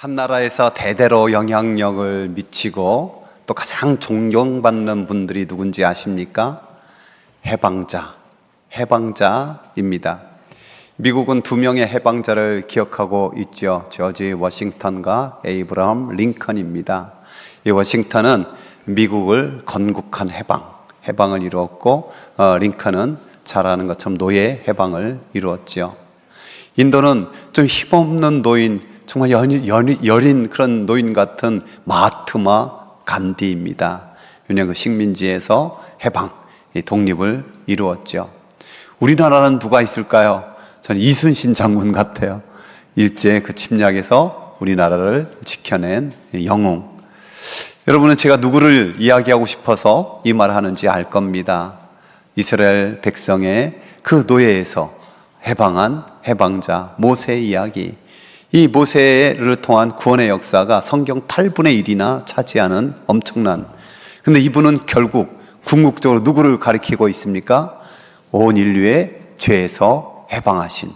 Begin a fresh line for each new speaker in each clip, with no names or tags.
한 나라에서 대대로 영향력을 미치고 또 가장 존경받는 분들이 누군지 아십니까? 해방자입니다. 미국은 두 명의 해방자를 기억하고 있죠. 조지 워싱턴과 에이브러함 링컨입니다. 이 워싱턴은 미국을 건국한 해방을 이루었고, 링컨은 잘 아는 것처럼 노예 해방을 이루었죠. 인도는 좀 힘없는 노인, 정말 여린 그런 노인 같은 마하트마 간디입니다. 왜냐하면 그 식민지에서 독립을 이루었죠. 우리나라는 누가 있을까요? 저는 이순신 장군 같아요. 일제 그 침략에서 우리나라를 지켜낸 영웅. 여러분은 제가 누구를 이야기하고 싶어서 이 말을 하는지 알 겁니다. 이스라엘 백성의 그 노예에서 해방한 해방자 모세의 이야기. 이 모세를 통한 구원의 역사가 성경 8분의 1이나 차지하는 엄청난, 근데 이분은 결국 궁극적으로 누구를 가리키고 있습니까? 온 인류의 죄에서 해방하신,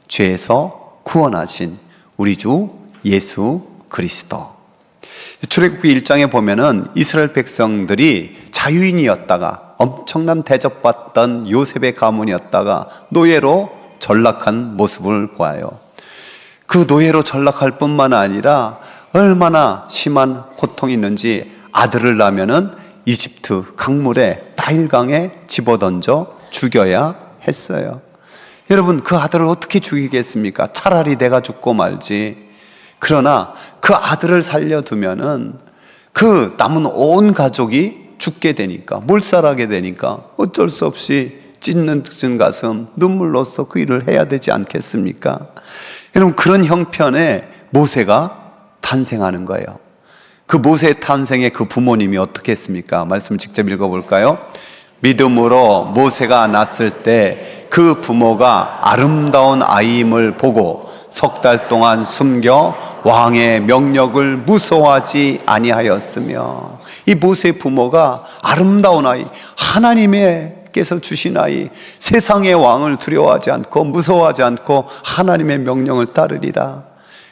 죄에서 구원하신 우리 주 예수 그리스도. 출애굽기 1장에 보면은 이스라엘 백성들이 자유인이었다가 엄청난 대접받던 요셉의 가문이었다가 노예로 전락한 모습을 보아요. 그 노예로 전락할 뿐만 아니라 얼마나 심한 고통이 있는지 아들을 낳으면은 이집트 강물에 나일강에 집어던져 죽여야 했어요. 여러분, 그 아들을 어떻게 죽이겠습니까? 차라리 내가 죽고 말지. 그러나 그 아들을 살려두면은 그 남은 온 가족이 죽게 되니까, 몰살하게 되니까 어쩔 수 없이 찢는 가슴, 눈물로써 그 일을 해야 되지 않겠습니까? 여러분, 그런 형편에 모세가 탄생하는 거예요. 그 모세의 탄생에 그 부모님이 어떻게 했습니까? 말씀을 직접 읽어볼까요? 믿음으로 모세가 낳았을 때 그 부모가 아름다운 아이임을 보고 석 달 동안 숨겨 왕의 명령을 무서워하지 아니하였으며, 이 모세의 부모가 아름다운 아이, 하나님께서 주신 아이, 세상의 왕을 두려워하지 않고 무서워하지 않고 하나님의 명령을 따르리라.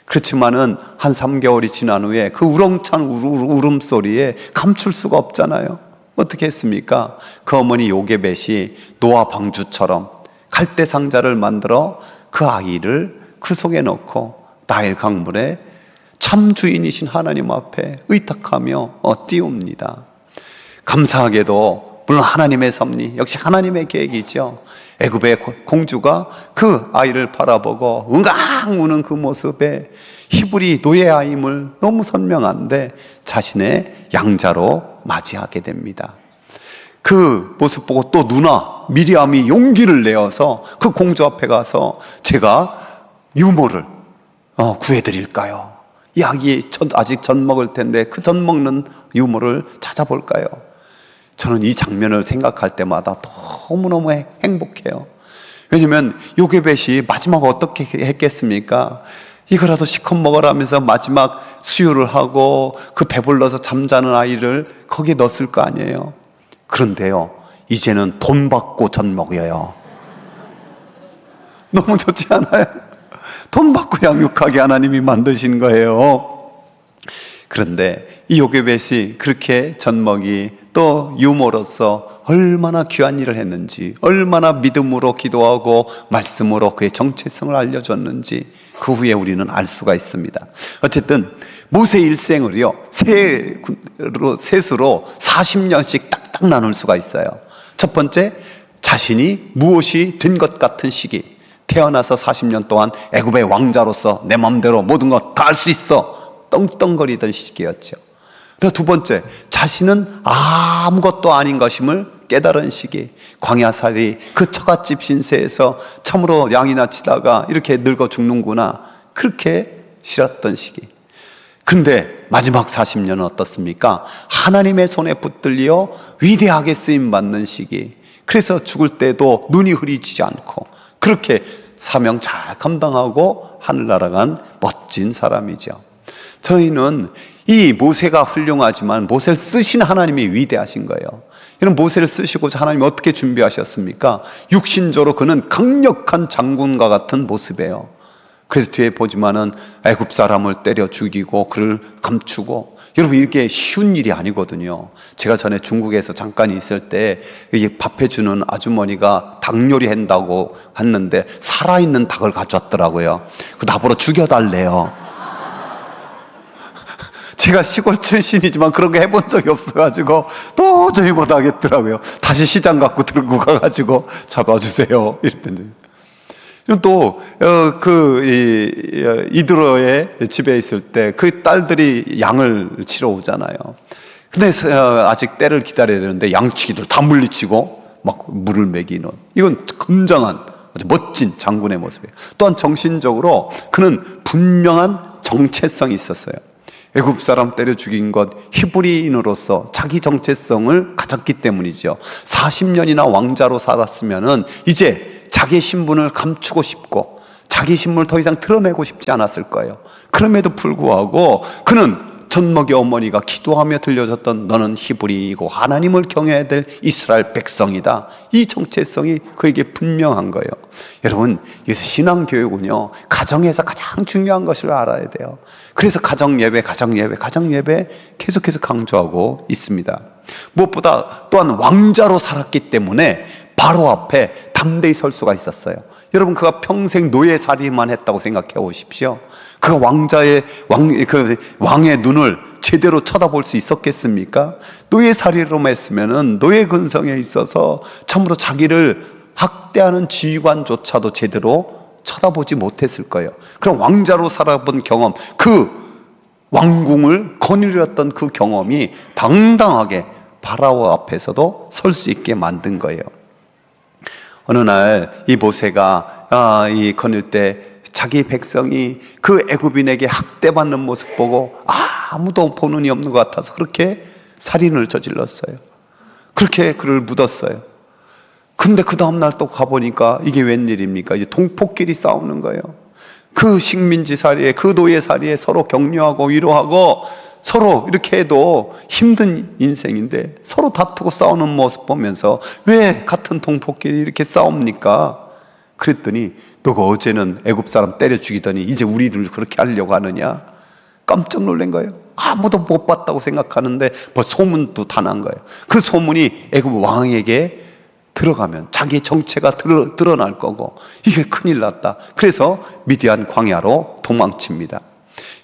그렇지만은 한 3개월이 지난 후에 그 우렁찬 울음소리에 감출 수가 없잖아요. 어떻게 했습니까? 그 어머니 요게벳이 노아 방주처럼 갈대 상자를 만들어 그 아이를 그 속에 넣고 나일 강물에 참 주인이신 하나님 앞에 의탁하며 띄웁니다. 감사하게도 물론 하나님의 섭리, 역시 하나님의 계획이죠. 애굽의 공주가 그 아이를 바라보고 응강 우는 그 모습에 히브리 노예 아임을 너무 선명한데 자신의 양자로 맞이하게 됩니다. 그 모습 보고 또 누나 미리암이 용기를 내어서 그 공주 앞에 가서 제가 유모를 구해드릴까요? 이 아기 아직 젖 먹을 텐데 그 젖 먹는 유모를 찾아볼까요? 저는 이 장면을 생각할 때마다 너무너무 행복해요. 왜냐면 요게벳이 마지막 어떻게 했겠습니까? 이거라도 시컷 먹으라면서 마지막 수유를 하고 그 배불러서 잠자는 아이를 거기에 넣었을 거 아니에요. 그런데요, 이제는 돈 받고 젖 먹여요. 너무 좋지 않아요? 돈 받고 양육하게 하나님이 만드신 거예요. 그런데 이 요게벳이 그렇게 젖먹이 또 유모로서 얼마나 귀한 일을 했는지, 얼마나 믿음으로 기도하고 말씀으로 그의 정체성을 알려줬는지 그 후에 우리는 알 수가 있습니다. 어쨌든 모세 일생을요 셋으로 40년씩 딱딱 나눌 수가 있어요. 첫 번째, 자신이 무엇이 된 것 같은 시기, 태어나서 40년 동안 애굽의 왕자로서 내 마음대로 모든 것 다 할 수 있어 떵떵거리던 시기였죠. 그리고 두 번째, 자신은 아무것도 아닌 것임을 깨달은 시기, 광야살이 그 처갓집 신세에서 참으로 양이나 치다가 이렇게 늙어 죽는구나, 그렇게 싫었던 시기. 근데 마지막 40년은 어떻습니까? 하나님의 손에 붙들려 위대하게 쓰임받는 시기. 그래서 죽을 때도 눈이 흐리지지 않고 그렇게 사명 잘 감당하고 하늘 날아간 멋진 사람이죠. 저희는 이 모세가 훌륭하지만 모세를 쓰신 하나님이 위대하신 거예요. 이런 모세를 쓰시고자 하나님이 어떻게 준비하셨습니까? 육신적으로 그는 강력한 장군과 같은 모습이에요. 그래서 뒤에 보지만은 애굽 사람을 때려 죽이고 그를 감추고, 여러분 이게 쉬운 일이 아니거든요. 제가 전에 중국에서 잠깐 있을 때 이게 밥 해주는 아주머니가 닭 요리 한다고 했는데 살아있는 닭을 가져왔더라고요. 그 나보러 죽여달래요. 제가 시골 출신이지만 그런 거 해본 적이 없어가지고 도저히 못하겠더라고요. 다시 시장 갖고 들고 가가지고 잡아주세요 이랬던 적이. 또 이드로의 집에 있을 때 그 딸들이 양을 치러 오잖아요. 근데 아직 때를 기다려야 되는데 양치기들 다 물리치고 막 물을 먹이는, 이건 건장한 아주 멋진 장군의 모습이에요. 또한 정신적으로 그는 분명한 정체성이 있었어요. 애굽 사람 때려 죽인 것, 히브리인으로서 자기 정체성을 가졌기 때문이죠. 40년이나 왕자로 살았으면은 이제 자기의 신분을 감추고 싶고 자기 신분을 더 이상 드러내고 싶지 않았을 거예요. 그럼에도 불구하고 그는 젖먹이 어머니가 기도하며 들려줬던 너는 히브리인이고 하나님을 경외해야 될 이스라엘 백성이다, 이 정체성이 그에게 분명한 거예요. 여러분, 여기서 신앙교육은요, 가정에서 가장 중요한 것을 알아야 돼요. 그래서 가정예배 계속해서 강조하고 있습니다. 무엇보다 또한 왕자로 살았기 때문에 바로 앞에 담대히 설 수가 있었어요. 여러분, 그가 평생 노예살이만 했다고 생각해 보십시오. 그가 왕의 눈을 제대로 쳐다볼 수 있었겠습니까? 노예살이로만 했으면은 노예 근성에 있어서 참으로 자기를 학대하는 지휘관조차도 제대로 쳐다보지 못했을 거예요. 그럼 왕자로 살아본 경험, 그 왕궁을 거느렸던 그 경험이 당당하게 바라오 앞에서도 설 수 있게 만든 거예요. 어느 날 이 모세가 거닐 때 자기 백성이 그 애굽인에게 학대받는 모습 보고 아무도 보는 이 없는 것 같아서 그렇게 살인을 저질렀어요. 그렇게 그를 묻었어요. 근데 그 다음날 또 가보니까 이게 웬일입니까? 이제 동포끼리 싸우는 거예요. 그 식민지살이에, 그 노예살이에 서로 격려하고 위로하고 서로 이렇게 해도 힘든 인생인데 서로 다투고 싸우는 모습 보면서 왜 같은 동포끼리 이렇게 싸웁니까? 그랬더니 너가 어제는 애굽 사람 때려 죽이더니 이제 우리를 그렇게 하려고 하느냐? 깜짝 놀란 거예요. 아무도 못 봤다고 생각하는데 소문도 다 난 거예요. 그 소문이 애굽 왕에게 들어가면 자기의 정체가 드러날 거고 이게 큰일 났다. 그래서 미디안 광야로 도망칩니다.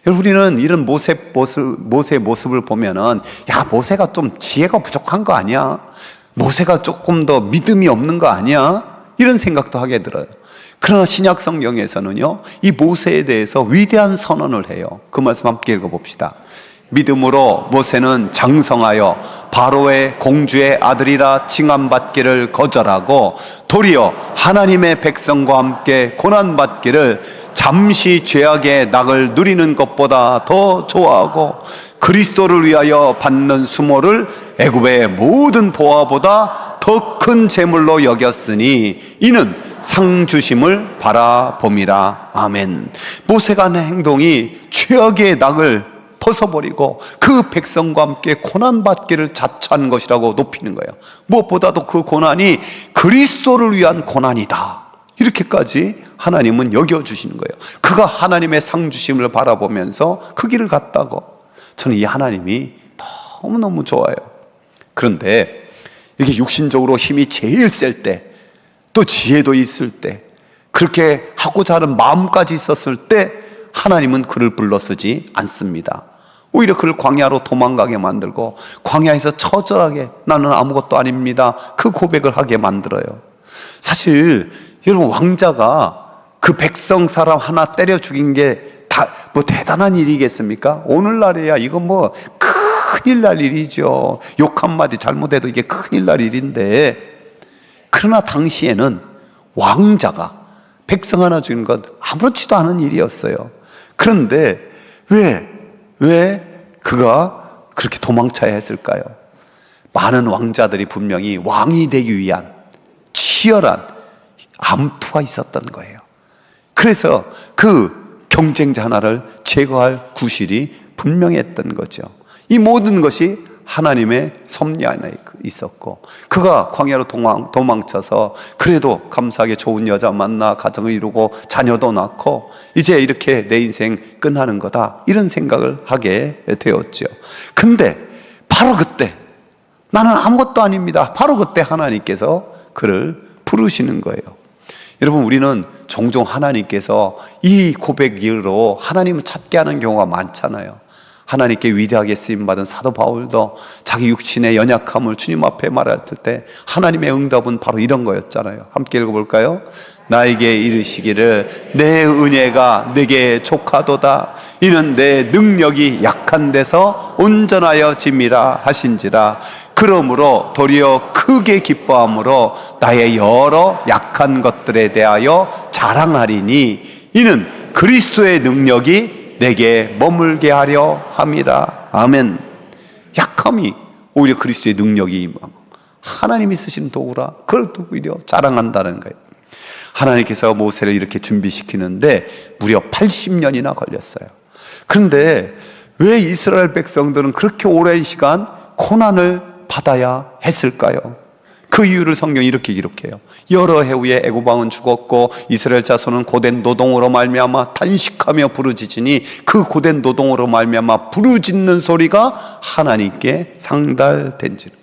우리는 이런 모세의 모습을 보면은, 야, 모세가 좀 지혜가 부족한 거 아니야? 모세가 조금 더 믿음이 없는 거 아니야? 이런 생각도 하게 들어요. 그러나 신약 성경에서는요, 이 모세에 대해서 위대한 선언을 해요. 그 말씀 함께 읽어봅시다. 믿음으로 모세는 장성하여 바로의 공주의 아들이라 칭함받기를 거절하고 도리어 하나님의 백성과 함께 고난받기를 잠시 죄악의 낙을 누리는 것보다 더 좋아하고 그리스도를 위하여 받는 수모를 애굽의 모든 보화보다 더 큰 재물로 여겼으니 이는 상 주심을 바라봄이라. 아멘. 모세가 한 행동이 죄악의 낙을 벗어버리고 그 백성과 함께 고난받기를 자처한 것이라고 높이는 거예요. 무엇보다도 그 고난이 그리스도를 위한 고난이다, 이렇게까지 하나님은 여겨주시는 거예요. 그가 하나님의 상주심을 바라보면서 그 길을 갔다고. 저는 이 하나님이 너무너무 좋아요. 그런데 이게 육신적으로 힘이 제일 셀 때, 또 지혜도 있을 때, 그렇게 하고자 하는 마음까지 있었을 때 하나님은 그를 불러 쓰지 않습니다. 오히려 그를 광야로 도망가게 만들고 광야에서 처절하게 나는 아무것도 아닙니다, 그 고백을 하게 만들어요. 사실 여러분, 왕자가 그 백성 사람 하나 때려 죽인 게 다 뭐 대단한 일이겠습니까? 오늘날에야 이거 뭐 큰일 날 일이죠. 욕 한마디 잘못해도 이게 큰일 날 일인데, 그러나 당시에는 왕자가 백성 하나 죽이는 건 아무렇지도 않은 일이었어요. 그런데 왜 그가 그렇게 도망쳐야 했을까요? 많은 왕자들이 분명히 왕이 되기 위한 치열한 암투가 있었던 거예요. 그래서 그 경쟁자 하나를 제거할 구실이 분명했던 거죠. 이 모든 것이 하나님의 섭리 안에 있었고, 그가 광야로 도망쳐서 그래도 감사하게 좋은 여자 만나 가정을 이루고 자녀도 낳고 이제 이렇게 내 인생 끝나는 거다, 이런 생각을 하게 되었죠. 근데 바로 그때, 나는 아무것도 아닙니다, 바로 그때 하나님께서 그를 부르시는 거예요. 여러분, 우리는 종종 하나님께서 이 고백으로 하나님을 찾게 하는 경우가 많잖아요. 하나님께 위대하게 쓰임받은 사도 바울도 자기 육신의 연약함을 주님 앞에 말할 때 하나님의 응답은 바로 이런 거였잖아요. 함께 읽어볼까요? 나에게 이르시기를 내 은혜가 내게 족하도다, 이는 내 능력이 약한 데서 온전하여 짐이라 하신지라. 그러므로 도리어 크게 기뻐함으로 나의 여러 약한 것들에 대하여 자랑하리니 이는 그리스도의 능력이 내게 머물게 하려 함이라. 아멘. 약함이 오히려 그리스도의 능력이 하나님이 쓰신 도구라, 그걸 또 오히려 자랑한다는 거예요. 하나님께서 모세를 이렇게 준비시키는데 무려 80년이나 걸렸어요. 그런데 왜 이스라엘 백성들은 그렇게 오랜 시간 고난을 받아야 했을까요? 그 이유를 성경이 이렇게 기록해요. 여러 해 후에 애굽 왕은 죽었고 이스라엘 자손은 고된 노동으로 말미암아 탄식하며 부르짖으니 그 고된 노동으로 말미암아 부르짖는 소리가 하나님께 상달된지라.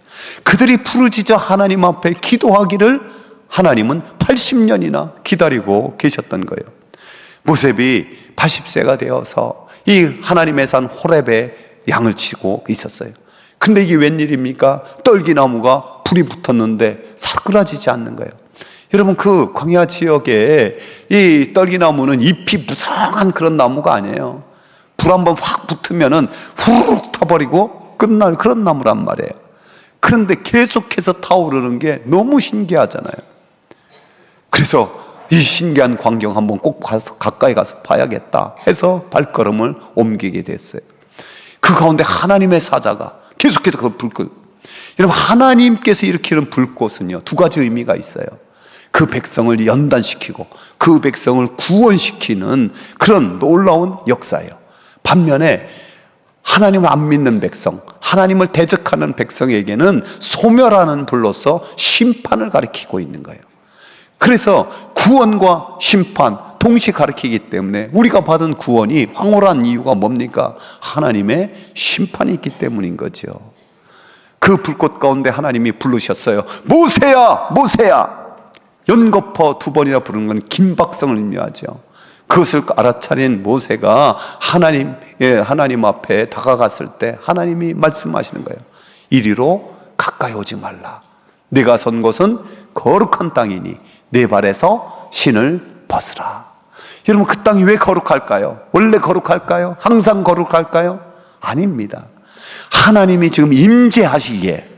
그들이 부르짖어 하나님 앞에 기도하기를 하나님은 80년이나 기다리고 계셨던 거예요. 모세비 80세가 되어서 이 하나님의 산 호렙에 양을 치고 있었어요. 근데 이게 웬일입니까? 떨기나무가 불이 붙었는데 사그라지지 않는 거예요. 여러분, 그 광야 지역에 이 떨기나무는 잎이 무성한 그런 나무가 아니에요. 불 한번 확 붙으면은 후룩 타버리고 끝날 그런 나무란 말이에요. 그런데 계속해서 타오르는 게 너무 신기하잖아요. 그래서 이 신기한 광경 한번 꼭 가까이 가서 봐야겠다 해서 발걸음을 옮기게 됐어요. 그 가운데 하나님의 사자가 계속해서 그 불꽃, 여러분, 하나님께서 일으키는 불꽃은요, 두 가지 의미가 있어요. 그 백성을 연단시키고 그 백성을 구원시키는 그런 놀라운 역사예요. 반면에 하나님을 안 믿는 백성, 하나님을 대적하는 백성에게는 소멸하는 불로서 심판을 가리키고 있는 거예요. 그래서 구원과 심판 동시에 가리키기 때문에 우리가 받은 구원이 황홀한 이유가 뭡니까? 하나님의 심판이 있기 때문인 거죠. 그 불꽃 가운데 하나님이 부르셨어요. 모세야, 모세야. 연거푸 2번이나 부르는 건 긴박성을 의미하죠. 그것을 알아차린 모세가 하나님 앞에 다가갔을 때 하나님이 말씀하시는 거예요. 이리로 가까이 오지 말라. 네가 선 곳은 거룩한 땅이니 네 발에서 신을 벗으라. 여러분, 그 땅이 왜 거룩할까요? 원래 거룩할까요? 항상 거룩할까요? 아닙니다. 하나님이 지금 임재하시기에,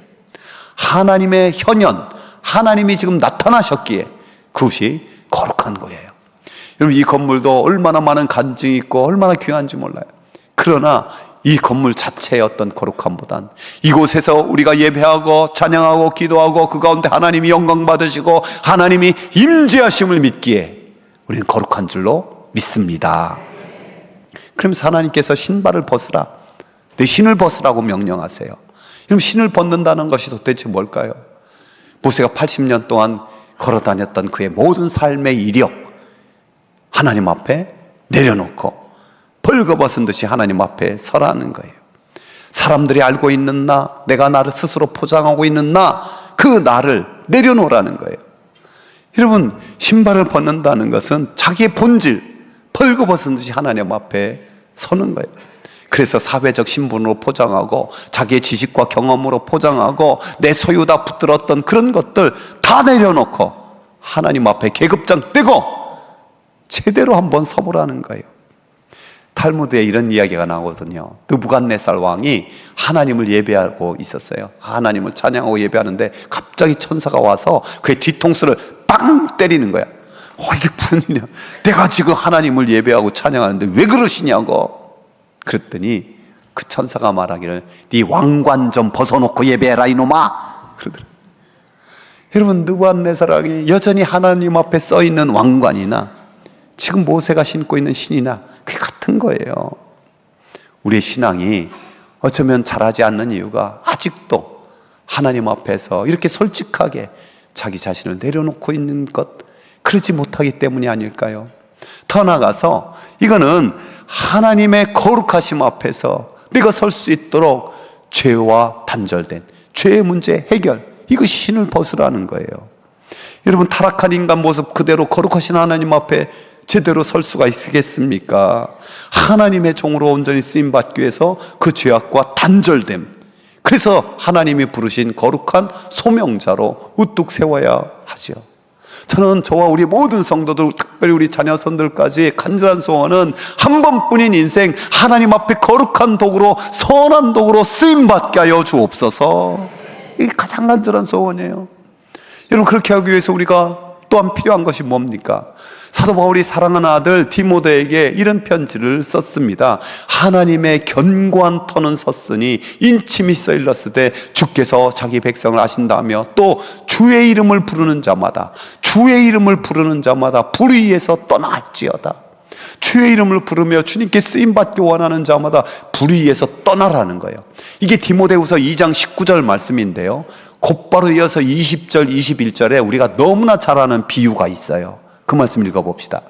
하나님의 현현, 하나님이 지금 나타나셨기에 그것이 거룩한 거예요. 여러분, 이 건물도 얼마나 많은 간증이 있고 얼마나 귀한지 몰라요. 그러나 이 건물 자체의 어떤 거룩함보단 이곳에서 우리가 예배하고 찬양하고 기도하고 그 가운데 하나님이 영광 받으시고 하나님이 임재하심을 믿기에 우리는 거룩한 줄로 믿습니다. 그러면서 하나님께서 신발을 벗으라, 내 신을 벗으라고 명령하세요. 그럼 신을 벗는다는 것이 도대체 뭘까요? 모세가 80년 동안 걸어다녔던 그의 모든 삶의 이력 하나님 앞에 내려놓고 벌거벗은 듯이 하나님 앞에 서라는 거예요. 사람들이 알고 있는 나, 내가 나를 스스로 포장하고 있는 나, 그 나를 내려놓으라는 거예요. 여러분, 신발을 벗는다는 것은 자기의 본질, 벌거벗은 듯이 하나님 앞에 서는 거예요. 그래서 사회적 신분으로 포장하고 자기의 지식과 경험으로 포장하고 내 소유다 붙들었던 그런 것들 다 내려놓고 하나님 앞에 계급장 떼고 제대로 한번 서보라는 거예요. 탈무드에 이런 이야기가 나오거든요. 느부갓네살 왕이 하나님을 예배하고 있었어요. 하나님을 찬양하고 예배하는데 갑자기 천사가 와서 그의 뒤통수를 빵 때리는 거야. 이게 무슨 일이야? 내가 지금 하나님을 예배하고 찬양하는데 왜 그러시냐고. 그랬더니 그 천사가 말하기를 네 왕관 좀 벗어놓고 예배해라 이놈아, 그러더라. 여러분, 느부갓네살 왕이 여전히 하나님 앞에 써있는 왕관이나 지금 모세가 신고 있는 신이나 그게 같은 거예요. 우리의 신앙이 어쩌면 잘하지 않는 이유가 아직도 하나님 앞에서 이렇게 솔직하게 자기 자신을 내려놓고 있는 것, 그러지 못하기 때문이 아닐까요? 더 나아가서 이거는 하나님의 거룩하심 앞에서 내가 설 수 있도록 죄와 단절된 죄의 문제 해결, 이것이 신을 벗으라는 거예요. 여러분, 타락한 인간 모습 그대로 거룩하신 하나님 앞에 제대로 설 수가 있겠습니까? 하나님의 종으로 온전히 쓰임받기 위해서 그 죄악과 단절됨, 그래서 하나님이 부르신 거룩한 소명자로 우뚝 세워야 하죠. 저는 저와 우리 모든 성도들, 특별히 우리 자녀선들까지 간절한 소원은 한 번뿐인 인생 하나님 앞에 거룩한 도구로, 선한 도구로 쓰임받게 하여 주옵소서. 이게 가장 간절한 소원이에요. 여러분, 그렇게 하기 위해서 우리가 또한 필요한 것이 뭡니까? 사도 바울이 사랑하는 아들 디모데에게 이런 편지를 썼습니다. 하나님의 견고한 터는 섰으니 인침이 써일렀으되 주께서 자기 백성을 아신다며 또 주의 이름을 부르는 자마다 불의에서 떠날지어다. 주의 이름을 부르며 주님께 쓰임받기 원하는 자마다 불의에서 떠나라는 거예요. 이게 디모데후서 2장 19절 말씀인데요, 곧바로 이어서 20절 21절에 우리가 너무나 잘 아는 비유가 있어요. 그 말씀 읽어봅시다.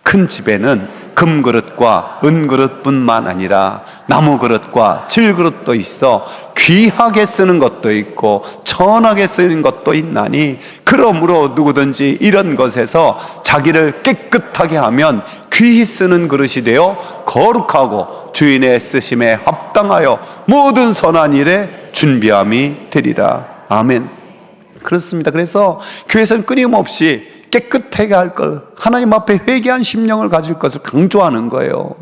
큰 집에는 금그릇과 은그릇뿐만 아니라 나무그릇과 질그릇도 있어 귀하게 쓰는 것도 있고 천하게 쓰는 것도 있나니, 그러므로 누구든지 이런 것에서 자기를 깨끗하게 하면 귀히 쓰는 그릇이 되어 거룩하고 주인의 쓰심에 합당하여 모든 선한 일에 준비함이 되리라. 아멘. 그렇습니다. 그래서 교회에서는 끊임없이 깨끗하게 할 걸, 하나님 앞에 회개한 심령을 가질 것을 강조하는 거예요.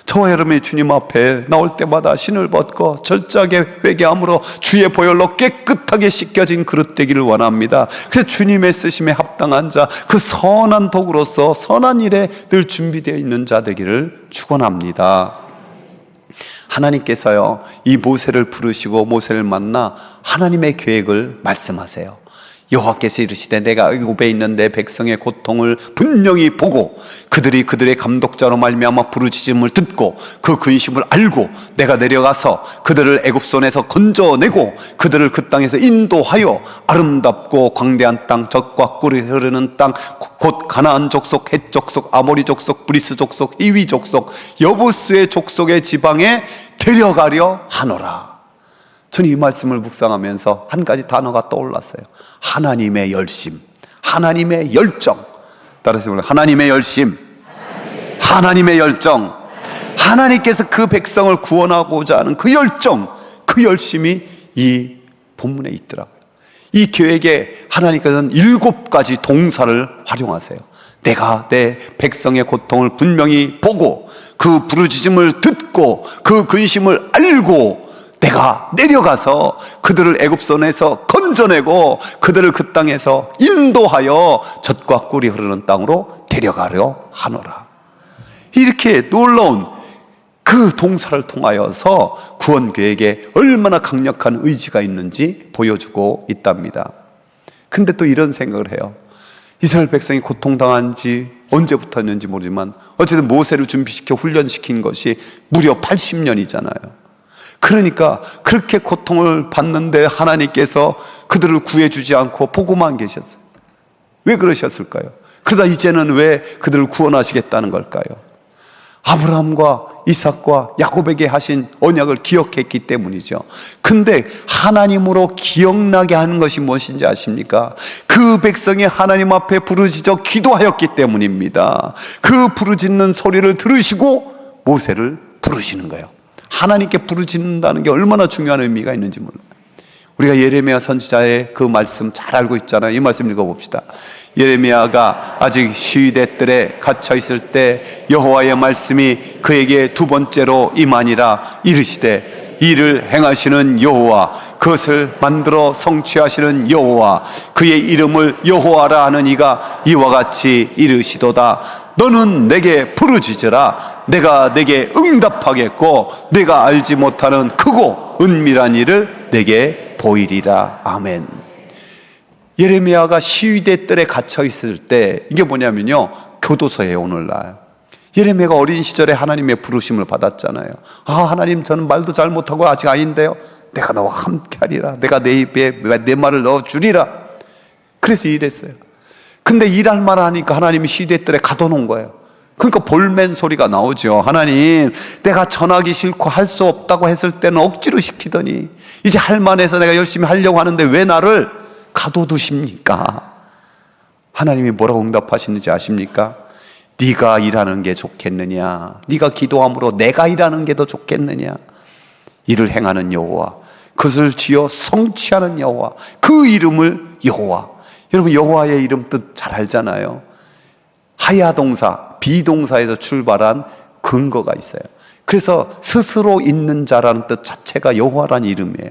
저와 여러분이 주님 앞에 나올 때마다 신을 벗고 철저하게 회개함으로 주의 보혈로 깨끗하게 씻겨진 그릇 되기를 원합니다. 그래서 주님의 쓰심에 합당한 자, 그 선한 도구로서 선한 일에 늘 준비되어 있는 자 되기를 축원합니다. 하나님께서요, 이 모세를 부르시고 모세를 만나 하나님의 계획을 말씀하세요. 여호와께서 이르시되 내가 애굽에 있는 내 백성의 고통을 분명히 보고 그들이 그들의 감독자로 말미암아 부르짖음을 듣고 그 근심을 알고 내가 내려가서 그들을 애굽 손에서 건져내고 그들을 그 땅에서 인도하여 아름답고 광대한 땅, 젖과 꿀이 흐르는 땅, 곧 가나안 족속, 헷 족속, 아모리 족속, 브리스 족속, 히위 족속, 여부스의 족속의 지방에 데려가려 하노라. 저는 이 말씀을 묵상하면서 한 가지 단어가 떠올랐어요. 하나님의 열심, 하나님의 열정. 따라서 하나님의 열심, 하나님의 열정. 하나님께서 그 백성을 구원하고자 하는 그 열정, 그 열심이 이 본문에 있더라고요. 이 계획에 하나님께서는 7가지 동사를 활용하세요. 내가 내 백성의 고통을 분명히 보고 그 부르짖음을 듣고 그 근심을 알고 내가 내려가서 그들을 애굽 손에서 건져내고 그들을 그 땅에서 인도하여 젖과 꿀이 흐르는 땅으로 데려가려 하노라. 이렇게 놀라운 그 동사를 통하여서 구원 계획에 얼마나 강력한 의지가 있는지 보여주고 있답니다. 근데 또 이런 생각을 해요. 이스라엘 백성이 고통당한 지 언제부터였는지 모르지만 어쨌든 모세를 준비시켜 훈련시킨 것이 무려 80년이잖아요. 그러니까 그렇게 고통을 받는데 하나님께서 그들을 구해주지 않고 보고만 계셨어요. 왜 그러셨을까요? 그러다 이제는 왜 그들을 구원하시겠다는 걸까요? 아브라함과 이삭과 야곱에게 하신 언약을 기억했기 때문이죠. 근데 하나님으로 기억나게 하는 것이 무엇인지 아십니까? 그 백성이 하나님 앞에 부르짖어 기도하였기 때문입니다. 그 부르짖는 소리를 들으시고 모세를 부르시는 거예요. 하나님께 부르짖는다는 게 얼마나 중요한 의미가 있는지 몰라요. 우리가 예레미야 선지자의 그 말씀 잘 알고 있잖아요. 이 말씀 읽어봅시다. 예레미야가 아직 시위대 뜰에 갇혀 있을 때 여호와의 말씀이 그에게 2번째로 임하니라. 이르시되 이를 행하시는 여호와, 그것을 만들어 성취하시는 여호와, 그의 이름을 여호와라 하는 이가 이와 같이 이르시도다. 너는 내게 부르짖으라. 내가 내게 응답하겠고 내가 알지 못하는 크고 은밀한 일을 내게 보이리라. 아멘. 예레미야가 시위대 뜰에 갇혀 있을 때, 이게 뭐냐면요, 교도소예요. 오늘날 예레미야가 어린 시절에 하나님의 부르심을 받았잖아요. 하나님, 저는 말도 잘 못하고 아직 아인데요, 내가 너와 함께하리라. 내가 내 입에 내 말을 넣어주리라. 그래서 일했어요. 근데 일할 말 하니까 하나님이 시대들에 가둬놓은 거예요. 그러니까 볼멘 소리가 나오죠. 하나님, 내가 전하기 싫고 할 수 없다고 했을 때는 억지로 시키더니 이제 할 만해서 내가 열심히 하려고 하는데 왜 나를 가둬두십니까? 하나님이 뭐라고 응답하시는지 아십니까? 네가 일하는 게 좋겠느냐, 네가 기도함으로 내가 일하는 게 더 좋겠느냐. 이를 행하는 여호와, 그것을 지어 성취하는 여호와, 그 이름을 여호와. 여러분, 여호와의 이름 뜻 잘 알잖아요. 하야 동사, 비동사에서 출발한 근거가 있어요. 그래서 스스로 있는 자라는 뜻 자체가 여호와라는 이름이에요.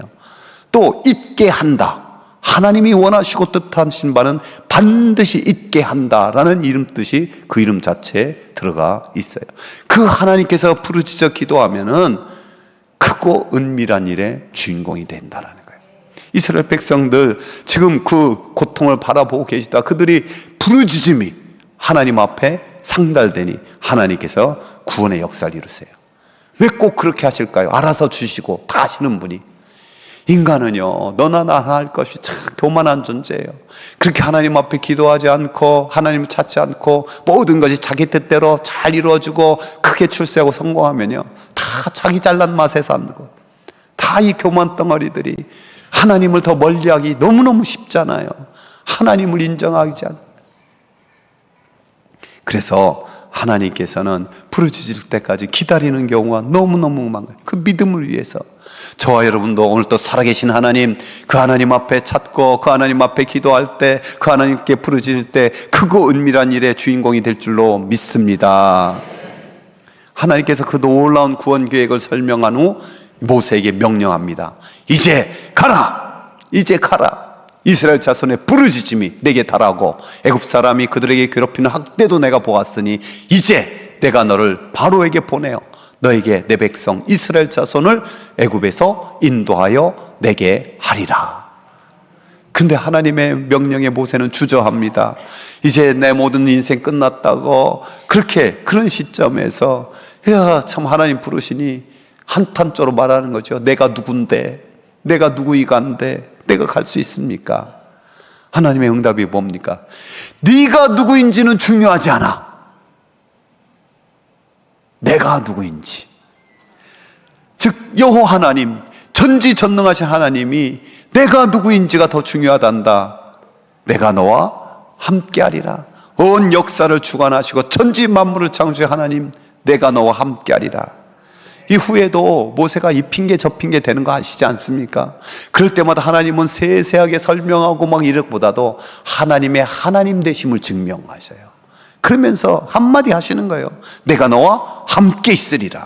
또 있게 한다, 하나님이 원하시고 뜻하신 바는 반드시 있게 한다라는 이름 뜻이 그 이름 자체에 들어가 있어요. 그 하나님께서 부르짖어 기도하면은 크고 은밀한 일의 주인공이 된다라는 거예요. 이스라엘 백성들 지금 그 고통을 바라보고 계시다. 그들이 부르짖음이 하나님 앞에 상달되니 하나님께서 구원의 역사를 이루세요. 왜 꼭 그렇게 하실까요? 알아서 주시고 다 하시는 분이. 인간은요, 너나 나나 할 것이 참 교만한 존재예요. 그렇게 하나님 앞에 기도하지 않고 하나님을 찾지 않고 모든 것이 자기 뜻대로 잘 이루어지고 크게 출세하고 성공하면요, 다 자기 잘난 맛에 사는 것. 다 이 교만 덩어리들이 하나님을 더 멀리하기 너무너무 쉽잖아요. 하나님을 인정하지 않아요. 그래서 하나님께서는 부르짖을 때까지 기다리는 경우가 너무너무 많아요. 그 믿음을 위해서 저와 여러분도 오늘 또 살아계신 하나님, 그 하나님 앞에 찾고 그 하나님 앞에 기도할 때, 그 하나님께 부르짖을 때 크고 은밀한 일의 주인공이 될 줄로 믿습니다. 하나님께서 그 놀라운 구원 계획을 설명한 후 모세에게 명령합니다. 이제 가라! 이제 가라! 이스라엘 자손의 부르짖음이 내게 달하고 애굽 사람이 그들에게 괴롭히는 학대도 내가 보았으니 이제 내가 너를 바로에게 보내어 너에게 내 백성 이스라엘 자손을 애굽에서 인도하여 내게 하리라. 근데 하나님의 명령에 모세는 주저합니다. 이제 내 모든 인생 끝났다고 그런 시점에서 참 하나님 부르시니 한탄조로 말하는 거죠. 내가 누군데, 내가 누구이간데 내가 갈 수 있습니까? 하나님의 응답이 뭡니까? 네가 누구인지는 중요하지 않아. 내가 누구인지. 즉 여호와 하나님, 전지전능하신 하나님이 내가 누구인지가 더 중요하단다. 내가 너와 함께하리라. 온 역사를 주관하시고 천지 만물을 창조한 하나님, 내가 너와 함께하리라. 이후에도 모세가 이 핑계 저 핑계 되는 거 아시지 않습니까? 그럴 때마다 하나님은 세세하게 설명하고 막 이것보다도 하나님의 하나님 되심을 증명하셔요. 그러면서 한마디 하시는 거예요. 내가 너와 함께 있으리라.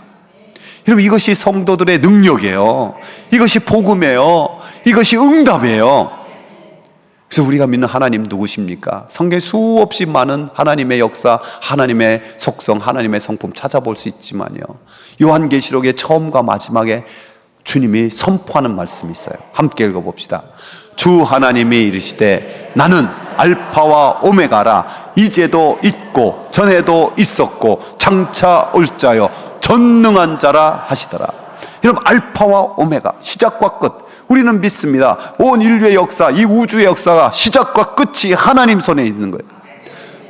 여러분, 이것이 성도들의 능력이에요. 이것이 복음이에요. 이것이 응답이에요. 그래서 우리가 믿는 하나님 누구십니까? 성경에 수없이 많은 하나님의 역사, 하나님의 속성, 하나님의 성품 찾아볼 수 있지만요, 요한계시록의 처음과 마지막에 주님이 선포하는 말씀이 있어요. 함께 읽어봅시다. 주 하나님이 이르시되 나는 알파와 오메가라. 이제도 있고 전에도 있었고 장차 올 자여 전능한 자라 하시더라. 여러분, 알파와 오메가, 시작과 끝. 우리는 믿습니다. 온 인류의 역사, 이 우주의 역사가 시작과 끝이 하나님 손에 있는 거예요.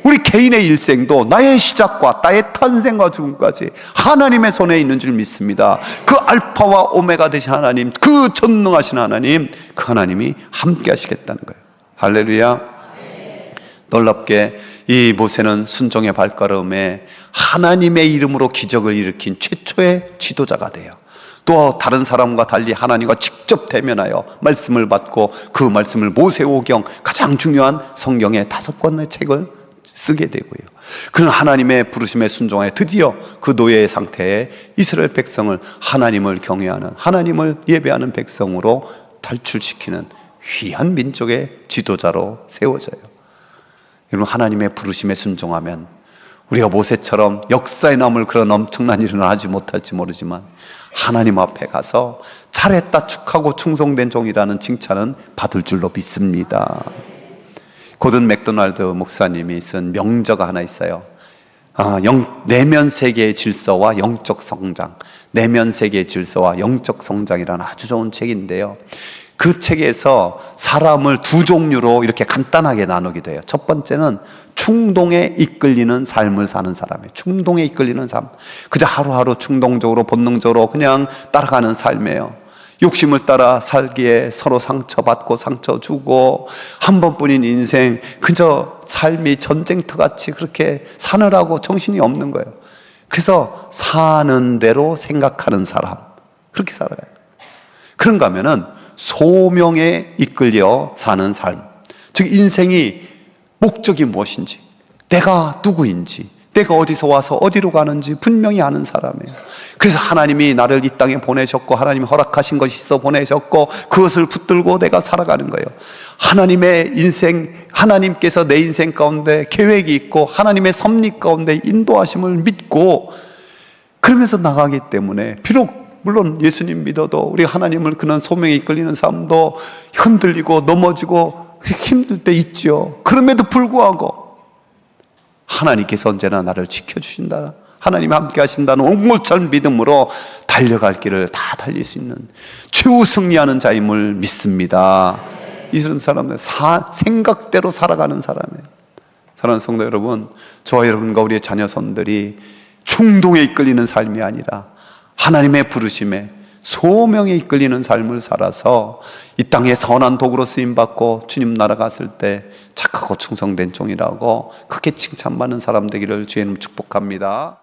우리 개인의 일생도 나의 시작과 나의 탄생과 죽음까지 하나님의 손에 있는 줄 믿습니다. 그 알파와 오메가 되신 하나님, 그 전능하신 하나님, 그 하나님이 함께 하시겠다는 거예요. 할렐루야. 놀랍게 이 모세는 순종의 발걸음에 하나님의 이름으로 기적을 일으킨 최초의 지도자가 돼요. 또 다른 사람과 달리 하나님과 직접 대면하여 말씀을 받고 그 말씀을 모세오경, 가장 중요한 성경의 5권의 책을 쓰게 되고요. 그는 하나님의 부르심에 순종하여 드디어 그 노예의 상태에 이스라엘 백성을 하나님을 경외하는, 하나님을 예배하는 백성으로 탈출시키는 귀한 민족의 지도자로 세워져요. 여러분, 하나님의 부르심에 순종하면 우리가 모세처럼 역사에 남을 그런 엄청난 일은 하지 못할지 모르지만 하나님 앞에 가서 잘했다, 축하고 충성된 종이라는 칭찬은 받을 줄로 믿습니다. 고든 맥도날드 목사님이 쓴 명저가 하나 있어요. 내면 세계의 질서와 영적 성장, 내면 세계의 질서와 영적 성장이라는 아주 좋은 책인데요. 그 책에서 사람을 두 종류로 이렇게 간단하게 나누기도 해요. 첫 번째는 충동에 이끌리는 삶을 사는 사람이에요. 충동에 이끌리는 삶. 그저 하루하루 충동적으로 본능적으로 그냥 따라가는 삶이에요. 욕심을 따라 살기에 서로 상처받고 상처 주고 한 번뿐인 인생, 그저 삶이 전쟁터같이 그렇게 사느라고 정신이 없는 거예요. 그래서 사는 대로 생각하는 사람, 그렇게 살아가요. 그런가 하면은 소명에 이끌려 사는 삶, 즉 인생이 목적이 무엇인지, 내가 누구인지, 내가 어디서 와서 어디로 가는지 분명히 아는 사람이에요. 그래서 하나님이 나를 이 땅에 보내셨고 하나님이 허락하신 것이 있어 보내셨고 그것을 붙들고 내가 살아가는 거예요. 하나님의 인생, 하나님께서 내 인생 가운데 계획이 있고 하나님의 섭리 가운데 인도하심을 믿고 그러면서 나가기 때문에, 비록 물론 예수님 믿어도 우리 하나님을 그런 소명에 이끌리는 삶도 흔들리고 넘어지고 힘들 때 있죠. 그럼에도 불구하고 하나님께서 언제나 나를 지켜주신다, 하나님이 함께 하신다는 옹골찬 믿음으로 달려갈 길을 다 달릴 수 있는 최후 승리하는 자임을 믿습니다. 이런 사람은 생각대로 살아가는 사람이에요. 사랑하는 성도 여러분, 저와 여러분과 우리의 자녀손들이 충동에 이끌리는 삶이 아니라 하나님의 부르심에 소명에 이끌리는 삶을 살아서 이 땅에 선한 도구로 쓰임받고 주님 나라 갔을 때 착하고 충성된 종이라고 크게 칭찬받는 사람 되기를 주의 이름으로 축복합니다.